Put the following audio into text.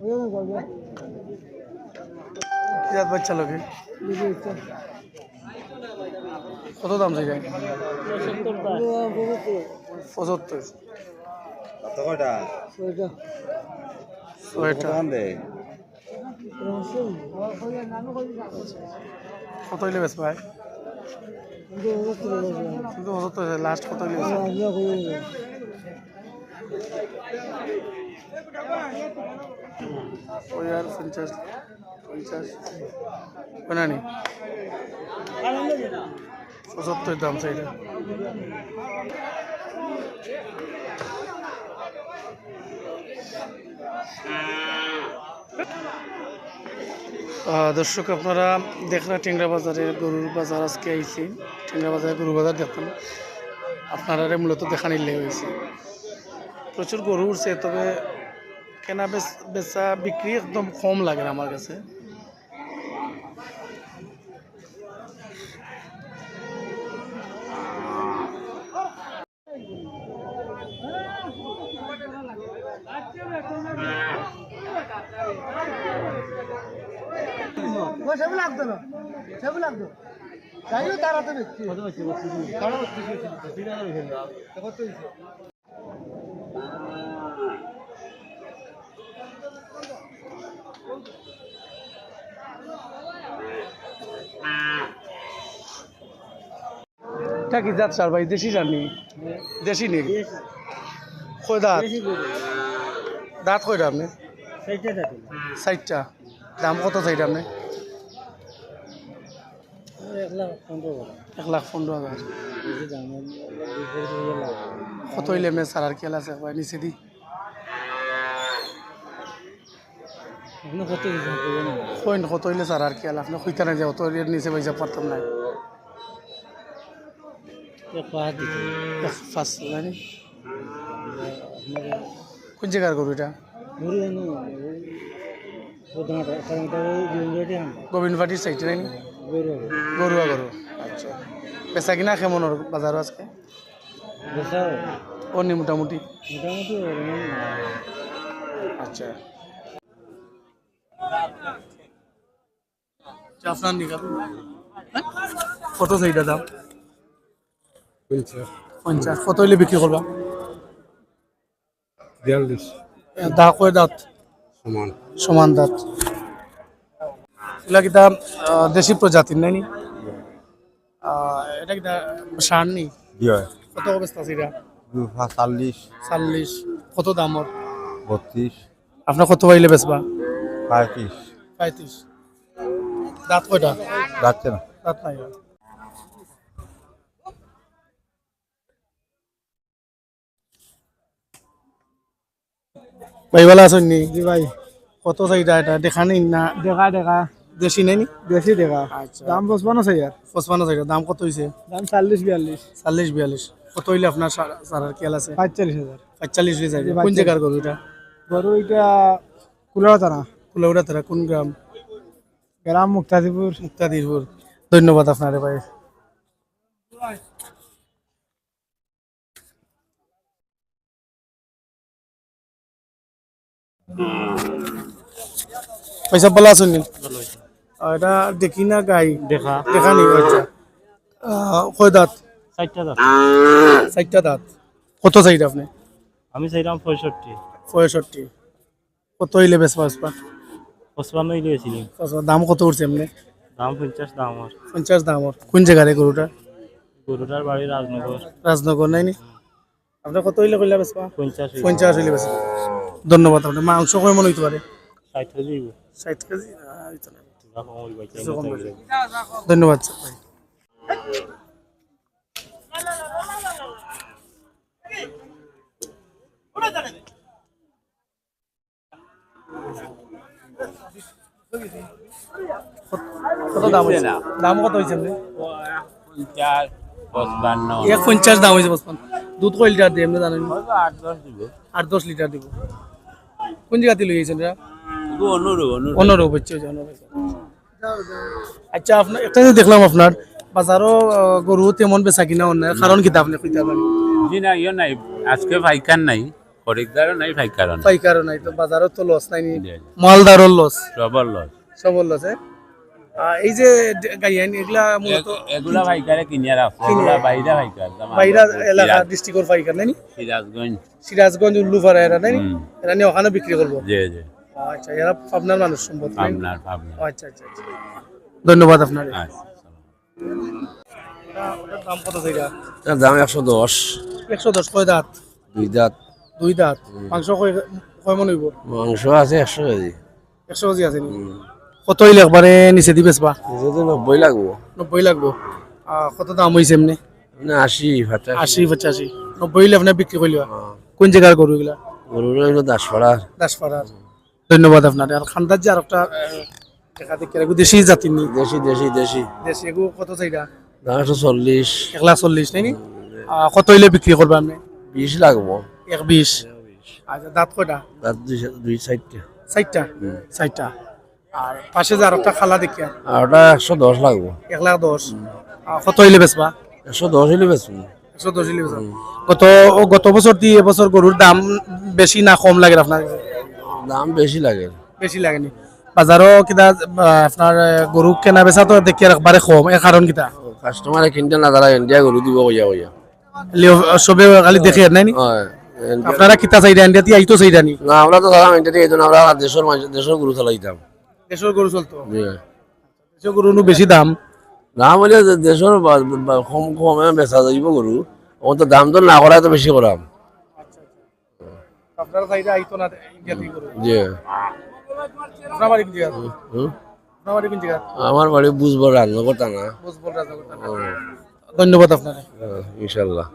কি জাত বাচ্চা লোকে কত দাম চাই 75 ছয়টা কত হইলে বেশ ভাই কিন্তু 75 লাস্ট কত হইলে ওই আর 50 বানানি 75 দাম চাইটা দর্শক আপনারা দেখলেন টেংরা বাজারে গরুর বাজার আজকে আইছি টেংরা বাজারে গরু বাজার দেখতাম আপনারা মূলত দেখা নিলে হয়েছে প্রচুর গরু উঠছে তবে কেনা বেচা বিক্রি একদম কম লাগে আমার কাছে কি জাত সার ভাই দেশি জানি দেশি নেই কয় দাঁত দাঁত কয়টা আপনি 60টা দাম কত চাইটা আপনি 1,15,000 কত হইলে মে সারার খেল আছে ভাই নিচে দি কত হইলে সারার খেল আপনি কইতা না যাও তো নিচে পয়সা পারতাম না কোন জায়গার গরু এটা গোবিন্দবাটির সাইডে নাই গরুয়া গরু আচ্ছা পেশা কিনা কেমন বাজার আজকে অন্য মোটামুটি আচ্ছা আপনার নিকা কত চাইটা দাম 50 কত হইলে বিক্রি করবা 42 দা কয় দাঁত সমান দাঁত এগুলা কিতা দেশি প্রজাতির নাই নি এটা কিতা সার নি কত অবস্থা আছে এটা 40 কত দামর 32 আপনার কত পাইলে বেচবা 35 দাঁত কয়টা দাঁত নাই ভাই ভালো আছেন নি জি ভাই কত চাইটা এটা দেখা নেই না দেখা দেশি নেই নি দেশি দেখা আচ্ছা দাম 55 চাই আর 55 চাইটা দাম কত হইছে দাম 40 42 কত হইলে আপনার সারার খেয়াল আছে 45,000 হয়ে যায় কোন জায়গার গরু এটা কুলাউড়া কোন গ্রাম মুক্তাদিরপুর ধন্যবাদ আপনারে ভাই পয়সা বলা আছেন এটা দেখি না গাই দেখা নি আচ্ছা কয় দাঁত 60টা দাঁত কত চাইটা আপনি আমি চাইলাম 65 কত হইলে বেশ 55 হইলে ছিল দাম কত উঠছে এমনি দাম 50 দাম কোন জায়গায় গরুটার বাড়ি রাজনগর নাই নি আপনার কত হইলে কইলা বেশ 50 হইলে বেশ ধন্যবাদ আপনার মাংস কয় মন হইতে পারে 60 কেজি ধন্যবাদ ভাই কত দাম হইছে দাম কত হইছে 50 দাম হইছে 55 দুধ কয় লিটার দিয়ে আপনি জানেন 8-10 লিটার দিব কোন জায়গা থেকে লইছেন এটা অনুরূপ হচ্ছে আচ্ছা আপনার একটা দেখলাম আপনার বাজারও গরু তেমন বেচা কিনা অন্য কারণ কি আপনি কইতে পারেন জি না ইয়ে নাই আজকে পাইকার নাই খরিদ্দারও নাই ফাইকারও নাই পাইকারও নাই তো বাজারও তো লস নাই নি জি। মালদারও লস সবার লস সবর লস এই যে গাইয়ান এগুলা মূলত এগুলা ফাইকারে কিনে রাখছে এগুলা বাইরে ফাইকার বাইরা এলাকা ডিস্ট্রিক্টর পাইকার নাই নি সিরাজগঞ্জ সিরাজগঞ্জ উল্লুপাড়া এরা নাই নি এরা নিয়ে ওখানে বিক্রি করবো জি জি আচ্ছা এরা আপনার মানুষ সম্পদ নাই নি? আপনার আপনার আচ্ছা আচ্ছা আচ্ছা ধন্যবাদ আপনার আচ্ছা ওটার দাম কত সেটা এটার দাম 110 110 কয় দাঁত দুই দাঁত দুই দাঁত মাংস কয় কয় মন হইব মাংস আছে 100 কেজি 100 কেজি আছে নি কত হইলে একবারে নিচে দিবেস বা যদি 90 লাগবো 90 লাগবো কত দাম হইছে এমনি মানে 80 50 80 85 90 হইলে আপনি বিক্রি করলি কোন জায়গার গরু এগুলা গরুর হইলো 10 পাড়ার দাসপাড়ার ধন্যবাদ আপনার আর খান্দার যে আরেকটা দেখা দেখি এগু দেশি জাতির নি দেশি দেশি দেশি দেশি এগু কত চাইটা দাম 140 140 নাই নি কত হইলে বিক্রি করবে আপনি 20 লাগবো 120 আচ্ছা দাঁত কয়টা দাঁত দুই সাইডটা 60টা 60টা আর পাশে যে আরেকটা খালা দেখি আর ওটা 110 লাগবো 110 কত হইলে বেচবা 110 হইলে বেচবো 110 হইলে বেচবা গত বছর দিয়ে এবছর গরুর দাম বেশি না কম লাগে আপনার দাম বেশি লাগে বেশি লাগেনি বাজারও কিতা আপনার গরু কেনা বেচা তো দেখি একবারে কম এর কারণ কিতা কাস্টমারে কিনতে না তারা ইন্ডিয়া গরু দিব কইয়া কইয়া সবে খালি দেখে নাই নি হয় আপনারা কিতা চাইরা ইন্ডিয়াতে আইতো চাইরা নি না আমরা তো দাম ইন্ডিয়া দিয়ে আমরা দেশের দেশের গরু চালাইতাম দেশের গরু চলতো জি দেশের গরু নু বেশি দাম দাম হলে দেশের কম কমে বেচা যাইব গরু ও তো দাম তো না করাই তো বেশি করাম আপনারা চাইরা আইতো না ইন্ডিয়াতে গরু জি আপনার বাড়ি কোন জায়গা হুম? আপনার বাড়ি কোন জায়গা আমার বাড়ি বুঝবো রান্না করতাম না বুঝবল রাজনগর ধন্যবাদ আপনার ইনশাল্লাহ